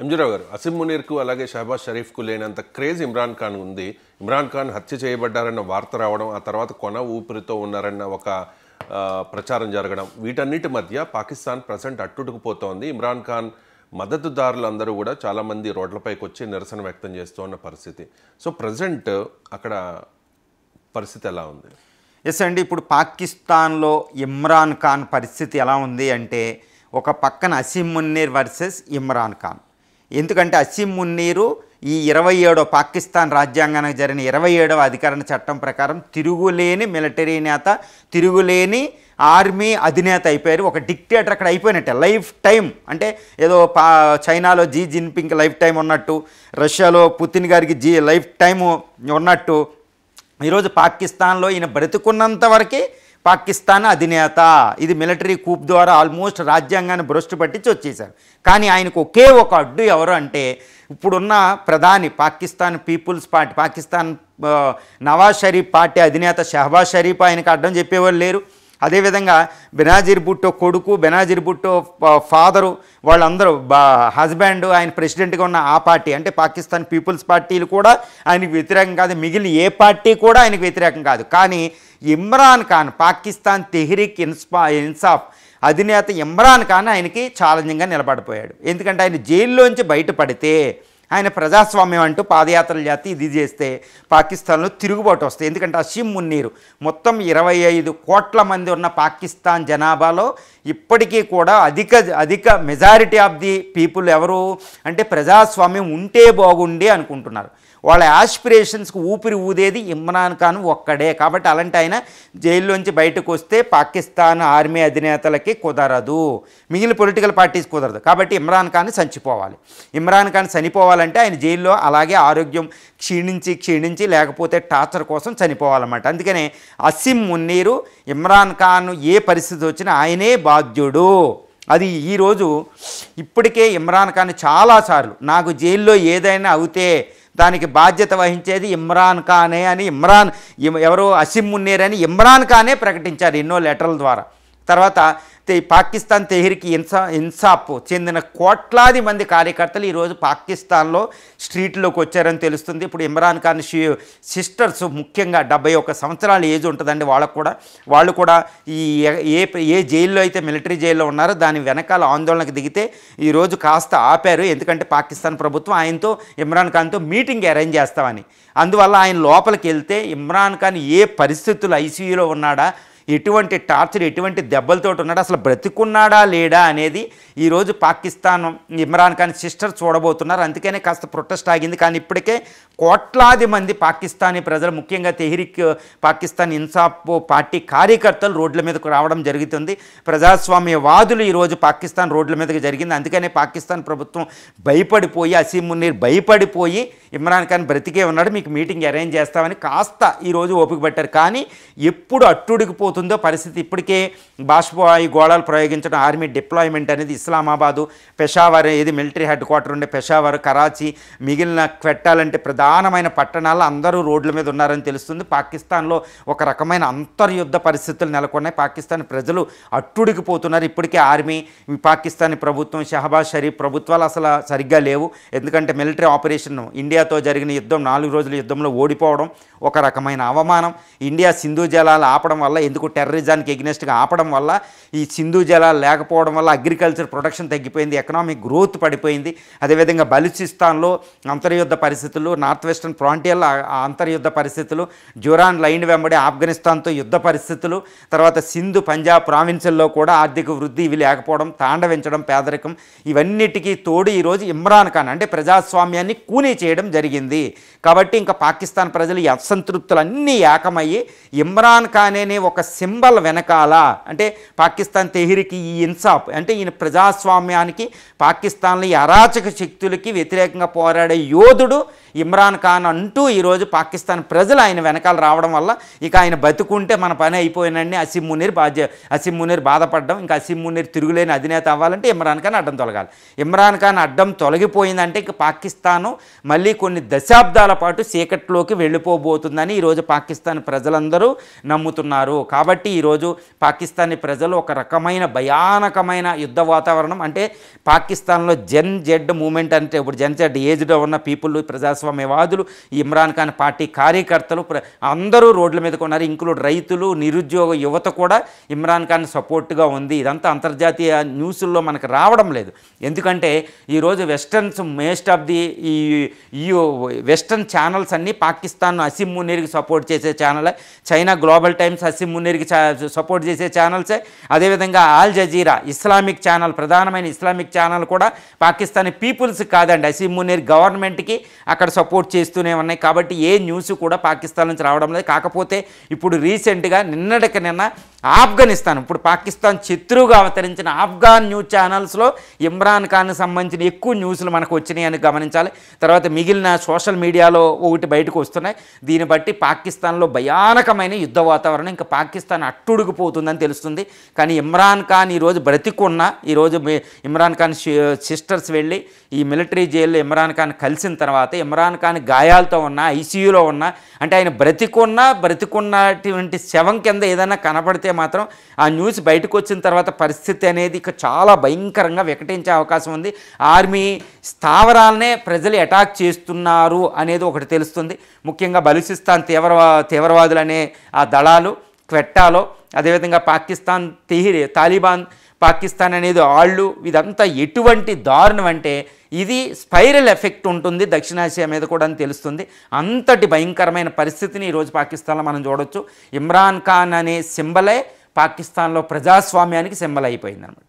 ఎంజీరావు గారు, అసిం మునీర్కు అలాగే షహబాజ్ షరీఫ్కు లేనంత క్రేజ్ ఇమ్రాన్ ఖాన్ ఉంది. ఇమ్రాన్ ఖాన్ హత్య చేయబడ్డారన్న వార్త రావడం, ఆ తర్వాత కొన ఊపిరితో ఉన్నారన్న ఒక ప్రచారం జరగడం, వీటన్నిటి మధ్య పాకిస్తాన్ ప్రజెంట్ అట్టుడుకుపోతోంది. ఇమ్రాన్ ఖాన్ మద్దతుదారులందరూ కూడా చాలామంది రోడ్లపైకి వచ్చి నిరసన వ్యక్తం చేస్తూ ఉన్న పరిస్థితి. సో ప్రజెంట్ అక్కడ పరిస్థితి ఎలా ఉంది? ఎస్ అండి, ఇప్పుడు పాకిస్తాన్లో ఇమ్రాన్ ఖాన్ పరిస్థితి ఎలా ఉంది అంటే, ఒక పక్కన అసిం మున్నీర్ వర్సెస్ ఇమ్రాన్ ఖాన్. ఎందుకంటే అసిం మున్నీరు ఈ 27వ పాకిస్తాన్ రాజ్యాంగానికి జరిగిన 27వ అధికరణ చట్టం ప్రకారం తిరుగులేని మిలిటరీ నేత, తిరుగులేని ఆర్మీ అధినేత అయిపోయారు. ఒక డిక్టేటర్ అక్కడ అయిపోయినట్టే లైఫ్ టైం. అంటే ఏదో చైనాలో జీ జిన్పింగ్ లైఫ్ టైం ఉన్నట్టు, రష్యాలో పుతిన్ గారికి లైఫ్ టైం ఉన్నట్టు, ఈరోజు పాకిస్తాన్లో ఈయన బ్రతుకున్నంత వరకే పాకిస్తాన్ అధినేత. ఇది మిలిటరీ కూప్ ద్వారా ఆల్మోస్ట్ రాజ్యాంగాన్ని భ్రష్టు పట్టించి వచ్చేసారు. కానీ ఆయనకు ఒకే ఒక అడ్డు ఎవరు అంటే, ఇప్పుడున్న ప్రధాని Pakistan peoples party, Pakistan Nawaz Sharif party అధినేత షహబాజ్ షరీఫ్ ఆయనకు అడ్డం చెప్పేవాళ్ళు లేరు. అదేవిధంగా బెనాజీర్ భుట్టో కొడుకు, బెనాజీర్ భుట్టో ఫాదరు, వాళ్ళందరూ హస్బెండ్ ఆయన ప్రెసిడెంట్గా ఉన్న ఆ పార్టీ అంటే పాకిస్తాన్ పీపుల్స్ పార్టీలు కూడా ఆయనకు వ్యతిరేకం కాదు. మిగిలిన ఏ పార్టీ కూడా ఆయనకు వ్యతిరేకం కాదు. కానీ ఇమ్రాన్ ఖాన్, పాకిస్తాన్ తెహ్రీక్ ఇన్సాఫ్ అధినేత ఇమ్రాన్ ఖాన్ ఆయనకి ఛాలెంజింగ్గా నిలబడిపోయాడు. ఎందుకంటే ఆయన జైల్లోంచి బయటపడితే ఆయన ప్రజాస్వామ్యం అంటూ పాదయాత్రలు చేస్తే ఇది చేస్తే పాకిస్తాన్లో తిరుగుబాటు వస్తాయి. ఎందుకంటే అసిం మున్నీరు మొత్తం 25 కోట్ల మంది ఉన్న పాకిస్తాన్ జనాభాలో ఇప్పటికీ కూడా అధిక మెజారిటీ ఆఫ్ ది పీపుల్ ఎవరు అంటే ప్రజాస్వామ్యం ఉంటే బాగుండి అనుకుంటున్నారు. వాళ్ళ యాస్పిరేషన్స్కి ఊపిరి ఊదేది ఇమ్రాన్ ఖాన్ ఒక్కడే. కాబట్టి అలాంటి ఆయన జైల్లోంచి బయటకు వస్తే పాకిస్తాన్ ఆర్మీ అధినేతలకి కుదరదు, మిగిలిన పొలిటికల్ పార్టీస్ కుదరదు. కాబట్టి ఇమ్రాన్ ఖాన్ చనిపోవాలి. ఇమ్రాన్ ఖాన్ చనిపోవాలంటే ఆయన జైల్లో అలాగే ఆరోగ్యం క్షీణించి లేకపోతే టార్చర్ కోసం చనిపోవాలన్నమాట. అందుకనే అసిం మున్నీరు ఇమ్రాన్ ఖాన్ ఏ పరిస్థితి వచ్చినా ఆయనే బాధ్యుడు. అది ఈరోజు ఇప్పటికే ఇమ్రాన్ ఖాన్ చాలాసార్లు నాకు జైల్లో ఏదైనా అవుతే దానికి బాధ్యత వహించేది ఇమ్రాన్ ఖానే అని ఎవరో అసిం మున్నీర్ అని ఇమ్రాన్ ఖానే ప్రకటించారు ఎన్నో లెటర్ల ద్వారా. తర్వాత పాకిస్తాన్ తెహ్రీక్ ఇన్సాఫ్ చెందిన కోట్లాది మంది కార్యకర్తలు ఈరోజు పాకిస్తాన్లో స్ట్రీట్లోకి వచ్చారని తెలుస్తుంది. ఇప్పుడు ఇమ్రాన్ ఖాన్ సిస్టర్స్ ముఖ్యంగా 71 సంవత్సరాల ఏజ్ ఉంటుందండి వాళ్ళు కూడా ఈ ఏ జైల్లో అయితే మిలిటరీ జైల్లో ఉన్నారో దాని వెనకాల ఆందోళనకు దిగితే ఈరోజు కాస్త ఆపారు. ఎందుకంటే పాకిస్తాన్ ప్రభుత్వం ఆయనతో ఇమ్రాన్ ఖాన్తో మీటింగ్ అరేంజ్ చేస్తామని. అందువల్ల ఆయన లోపలికి వెళ్తే ఇమ్రాన్ ఖాన్ ఏ పరిస్థితులు ఐసీయూలో ఉన్నాడా, ఎటువంటి టార్చర్, ఎటువంటి దెబ్బలతో ఉన్నాడా, అసలు బ్రతికున్నాడా లేడా అనేది ఈరోజు పాకిస్తాన్ ఇమ్రాన్ ఖాన్ సిస్టర్ చూడబోతున్నారు. అందుకనే కాస్త ప్రొటెస్ట్ ఆగింది. కానీ ఇప్పటికే కోట్లాది మంది పాకిస్తానీ ప్రజలు, ముఖ్యంగా తెహ్రీక్ పాకిస్తాన్ ఇన్సాఫ్ పార్టీ కార్యకర్తలు రోడ్ల మీదకు రావడం జరుగుతుంది. ప్రజాస్వామ్యవాదులు ఈరోజు పాకిస్తాన్ రోడ్ల మీదకి జరిగింది. అందుకనే పాకిస్తాన్ ప్రభుత్వం భయపడిపోయి, అసిం మున్నీర్ భయపడిపోయి ఇమ్రాన్ ఖాన్ బ్రతికే ఉన్నాడు, మీకు మీటింగ్ అరేంజ్ చేస్తామని కాస్త ఈరోజు ఓపిక పట్టారు. కానీ ఎప్పుడు అట్టుడికిపోతుందో పరిస్థితి. ఇప్పటికే బాష్పవాయు గోళాలు ప్రయోగించడం, ఆర్మీ డిప్లాయ్మెంట్ అనేది ఇస్లామాబాదు, పెషావర్, ఏది మిలిటరీ హెడ్ క్వార్టర్ ఉండే పెషావర్, కరాచీ, మిగిలిన క్వెట్టాలంటే ప్రధానమైన పట్టణాల్లో అందరూ రోడ్ల మీద ఉన్నారని తెలుస్తుంది. పాకిస్తాన్లో ఒక రకమైన అంతర్యుద్ధ పరిస్థితులు నెలకొన్నాయి. పాకిస్తాన్ ప్రజలు అట్టుడికిపోతున్నారు. ఇప్పటికే ఆర్మీ, పాకిస్తాన్ ప్రభుత్వం, షహబాజ్ షరీఫ్ ప్రభుత్వాలు అసలు సరిగ్గా లేవు. ఎందుకంటే మిలిటరీ ఆపరేషన్ ఇండియాతో జరిగిన యుద్ధం 4 రోజుల యుద్ధంలో ఓడిపోవడం ఒక రకమైన అవమానం. ఇండియా సింధు జలాలు ఆపడం వల్ల, ఎందుకు టెర్రరిజానికి ఎగ్నెస్ట్గా ఆపడం వల్ల, ఈ సింధు జలాలు లేకపోవడం వల్ల అగ్రికల్చర్ ప్రొడక్షన్ తగ్గిపోయింది, ఎకనామిక్ గ్రోత్ పడిపోయింది. అదేవిధంగా బలూచిస్తాన్లో అంతర్యుద్ధ పరిస్థితులు, నార్త్ వెస్టర్న్ ఫ్రాంటియర్లో అంతర్యుద్ధ పరిస్థితులు, జురాన్ లైన్ వెంబడి ఆఫ్ఘనిస్తాన్తో యుద్ధ పరిస్థితులు, తర్వాత సింధు పంజాబ్ ప్రావిన్సుల్లో కూడా ఆర్థిక వృద్ధి ఇవి లేకపోవడం, తాండవించడం, పేదరికం, ఇవన్నిటికీ తోడు ఈరోజు ఇమ్రాన్ ఖాన్ అంటే ప్రజాస్వామ్యాన్ని కూనీ చేయడం జరిగింది. కాబట్టి ఇంకా పాకిస్తాన్ ప్రజలు ఈ అసంతృప్తులన్నీ ఏకమయ్యి ఇమ్రాన్ ఖాన్ అనే ఒక సింబల్ వెనకాల, అంటే పాకిస్తాన్ తెహ్రీక్ ఈ ఇన్సాఫ్ అంటే ఈయన ప్రజాస్వామ్యానికి, పాకిస్తాన్లో ఈ అరాచక శక్తులకి వ్యతిరేకంగా పోరాడే యోధుడు ఇమ్రాన్ ఖాన్ అంటూ ఈరోజు పాకిస్తాన్ ప్రజలు ఆయన వెనకాల రావడం వల్ల ఇక ఆయన బతుకుంటే మన పని అయిపోయినండి. అసీం మునీర్ బాధపడడం, ఇంకా అసీం మునీర్ తిరుగులేని అధినేత అవ్వాలంటే ఇమ్రాన్ ఖాన్ అడ్డం తొలగాలి. ఇమ్రాన్ ఖాన్ అడ్డం తొలగిపోయిందంటే ఇక పాకిస్తాను మళ్ళీ కొన్ని దశాబ్దాల పాటు చీకట్లోకి వెళ్ళిపోబోతుందని ఈరోజు పాకిస్తాన్ ప్రజలందరూ నమ్ముతున్నారు. కాబట్టి ఈరోజు పాకిస్తానీ ప్రజలు ఒక రకమైన భయానకమైన యుద్ధ వాతావరణం, అంటే పాకిస్తాన్లో జెన్ జెడ్ మూమెంట్ అంటే ఇప్పుడు జెన్ జెడ్ ఏజ్లో ఉన్న పీపుల్, ప్రజాస్వామ్యవాదులు, ఇమ్రాన్ ఖాన్ పార్టీ కార్యకర్తలు అందరూ రోడ్ల మీదకు ఉన్నారు. ఇంక్లూడ్ రైతులు, నిరుద్యోగ యువత కూడా ఇమ్రాన్ ఖాన్ సపోర్ట్గా ఉంది. ఇదంతా అంతర్జాతీయ న్యూస్ల్లో మనకు రావడం లేదు. ఎందుకంటే ఈరోజు వెస్టర్న్స్ మోస్ట్ ఆఫ్ ది ఈ వెస్టర్న్ ఛానల్స్ అన్నీ పాకిస్తాన్ అసీం మునీర్కి సపోర్ట్ చేసే ఛానలే. చైనా గ్లోబల్ టైమ్స్ అసీం మునీర్కి సపోర్ట్ చేసే ఛానల్సే. అదేవిధంగా ఆల్ జజీరా ఇస్లామిక్ ఛానల్, ప్రధానమైన ఇస్లామిక్ ఛానల్ కూడా పాకిస్తానీ పీపుల్స్ కాదండి, అసీం మునీర్ గవర్నమెంట్కి అక్కడ సపోర్ట్ చేస్తూనే ఉన్నాయి. కాబట్టి ఏ న్యూస్ కూడా పాకిస్తాన్ నుంచి రావడం లేదు. కాకపోతే ఇప్పుడు రీసెంట్గా నిన్నటికి నిన్న ఆఫ్ఘనిస్తాన్, ఇప్పుడు పాకిస్తాన్ శత్రువుగా అవతరించిన ఆఫ్ఘాన్ న్యూస్ ఛానల్స్లో ఇమ్రాన్ ఖాన్కి సంబంధించిన ఎక్కువ న్యూస్లు మనకు వచ్చినాయని గమనించాలి. తర్వాత మిగిలిన సోషల్ మీడియాలో ఒకటి బయటకు వస్తున్నాయి. దీన్ని బట్టి పాకిస్తాన్లో భయానకమైన యుద్ధ వాతావరణం, ఇంకా పాకిస్తాన్ అట్టుడుకుపోతుందని తెలుస్తుంది. కానీ ఇమ్రాన్ ఖాన్ ఈరోజు బ్రతికున్న, ఈరోజు ఇమ్రాన్ ఖాన్ సిస్టర్స్ వెళ్ళి ఈ మిలిటరీ జైల్లో ఇమ్రాన్ ఖాన్ కలిసిన తర్వాత ఇమ్రాన్ ఖాన్ గాయాలతో ఉన్న, ఐసీయూలో ఉన్న, అంటే ఆయన బ్రతికున్నటువంటి శవం కింద ఏదైనా కనపడితే మాత్రం ఆ న్యూస్ బయటకు వచ్చిన తర్వాత పరిస్థితి అనేది ఇక చాలా భయంకరంగా వికటించే అవకాశం ఉంది. ఆర్మీ స్థావరాలనే ప్రజలు అటాక్ చేస్తున్నారు అనేది ఒకటి తెలుస్తుంది. ముఖ్యంగా బలూచిస్తాన్ తీవ్రవాదులు అనే ఆ దళాలు, క్వెట్టాలో, అదేవిధంగా పాకిస్తాన్ తాలిబాన్ పాకిస్తాన్ అనేది ఆళ్ళు, ఇదంతా ఎటువంటి దారుణం అంటే ఇది స్పైరల్ ఎఫెక్ట్ ఉంటుంది దక్షిణాసియా మీద కూడా అని తెలుస్తుంది. అంతటి భయంకరమైన పరిస్థితిని ఈరోజు పాకిస్తాన్లో మనం చూడొచ్చు. ఇమ్రాన్ ఖాన్ అనే సింబలే పాకిస్తాన్లో ప్రజాస్వామ్యానికి సింబల్ అయిపోయింది అన్నమాట.